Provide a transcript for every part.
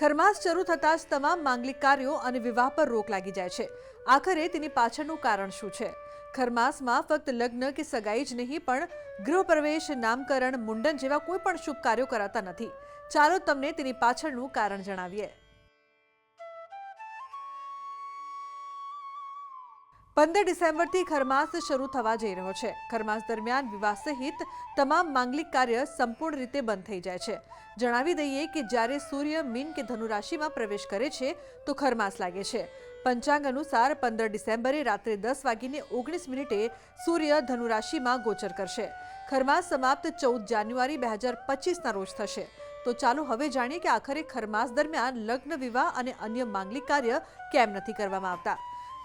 ખરમાસ શરૂ થતાં જ તમામ માંગલિક કાર્યો અને વિવાહ પર રોક લાગી જાય છે। આખરે તેની પાછળનું કારણ શું છે? ખરમાસમાં ફક્ત લગ્ન કે સગાઈ જ નહીં પણ ગૃહપ્રવેશ, નામકરણ, મુંડન જેવા કોઈ પણ શુભ કાર્યો કરાતા નથી। ચાલો તમને તેની પાછળનું કારણ જણાવીએ। 15 ડિસેમ્બરથી ખરમાસ શરૂ થવા જઈ રહ્યો છે। ખરમાસ દરમિયાન વિવાહ સહિત તમામ માંગલિક કાર્ય સંપૂર્ણ રીતે બંધ થઈ જાય છે। જણાવી દઈએ કે જ્યારે સૂર્ય મીન કે ધનુ રાશિમાં પ્રવેશ કરે છે તો ખરમાસ લાગે છે। પંચાંગ અનુસાર 15 ડિસેમ્બરે રાત્રે 10:19 સૂર્ય ધનુ રાશિમાં ગોચર કરશે। ખરમાસ સમાપ્ત 14 જાન્યુઆરી 2025ના રોજ થશે। તો ચાલો હવે જાણીએ કે આખરે ખરમાસ દરમિયાન લગ્ન, વિવાહ અને અન્ય માંગલિક કાર્ય કેમ નથી કરવામાં આવતા।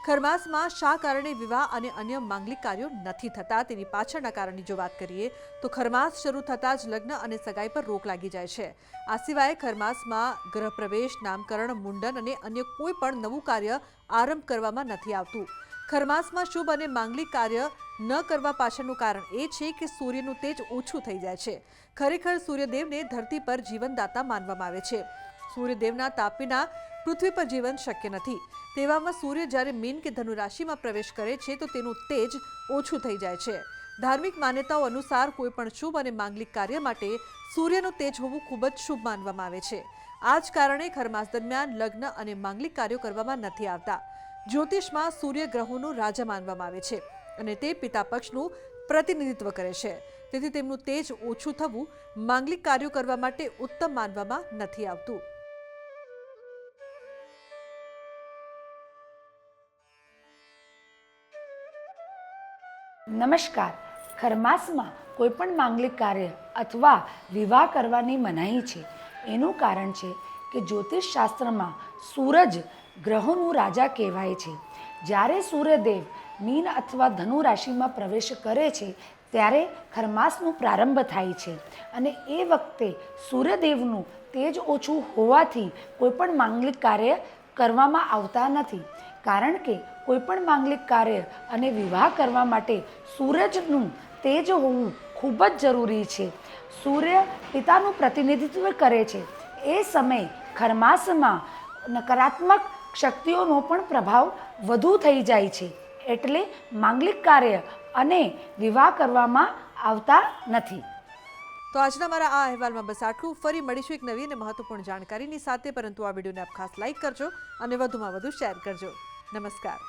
ખરમાસમાં શા કારણે વિવાહ અને અન્ય માંગલિક કાર્યો નથી થતા તેની પાછળના કારણની જો વાત કરીએ તો ખરમાસ શરૂ થતાં જ લગ્ન અને સગાઈ પર રોક લાગી જાય છે। આ સિવાય ખરમાસમાં ગૃહપ્રવેશ, નામકરણ, મુંડન અને અન્ય કોઈ પણ નવું કાર્ય આરંભ કરવામાં નથી આવતું। ખરમાસમાં શુભ અને માંગલિક કાર્ય ન કરવા પાછળનું કારણ એ છે કે સૂર્યનું તેજ ઓછું થઈ જાય છે। ખરેખર સૂર્યદેવને ધરતી પર જીવનદાતા માનવામાં આવે છે। સૂર્યદેવના તાપ વિના પૃથ્વી પર જીવન શક્ય નથી। તેવામાં સૂર્ય જ્યારે મીન કે ધનુ રાશિમાં પ્રવેશ કરે છે તો તેનું તેજ ઓછું થઈ જાય છે। ધાર્મિક માન્યતાઓ અનુસાર કોઈ પણ શુભ અને માંગલિક કાર્ય માટે સૂર્યનું તેજ હોવું ખૂબ જ શુભ માનવામાં આવે છે। આ જ કારણે ખરમાસ દરમિયાન લગ્ન અને માંગલિક કાર્યો કરવામાં નથી આવતા। જ્યોતિષમાં સૂર્ય ગ્રહોનો રાજા માનવામાં આવે છે અને તે પિતા પક્ષનું પ્રતિનિધિત્વ કરે છે। તેથી તેમનું તેજ ઓછું થવું માંગલિક કાર્યો કરવા માટે ઉત્તમ માનવામાં નથી આવતું। નમસ્કાર। ખરમાસમાં કોઈપણ માંગલિક કાર્ય અથવા વિવાહ કરવાની મનાઈ છે। એનું કારણ છે કે જ્યોતિષ શાસ્ત્રમાં સૂરજ ગ્રહોનું રાજા કહેવાય છે। જ્યારે સૂર્યદેવ મીન અથવા ધનુ રાશિમાં પ્રવેશ કરે છે ત્યારે ખરમાસનો પ્રારંભ થાય છે અને એ વખતે સૂર્યદેવનું તેજ ઓછું હોવાથી કોઈપણ માંગલિક કાર્ય કરવામાં આવતા નથી। કારણ કે કોઈપણ માંગલિક કાર્ય અને વિવાહ કરવા માટે સૂરજનું તેજ હોવું ખૂબ જ જરૂરી છે। સૂર્ય પિતાનું પ્રતિનિધિત્વ કરે છે। એ સમયે ખરમાસમાં નકારાત્મક શક્તિઓનો પણ પ્રભાવ વધુ થઈ જાય છે, એટલે માંગલિક કાર્ય અને વિવાહ કરવામાં આવતા નથી। તો આજના મારા આ અહેવાલમાં બસ આટલું। ફરી મળીશું એક નવી અને મહત્વપૂર્ણ જાણકારીની સાથે, પરંતુ આ વિડીયોને આપ ખાસ લાઈક કરજો અને વધુમાં વધુ શેર કરજો। નમસ્કાર।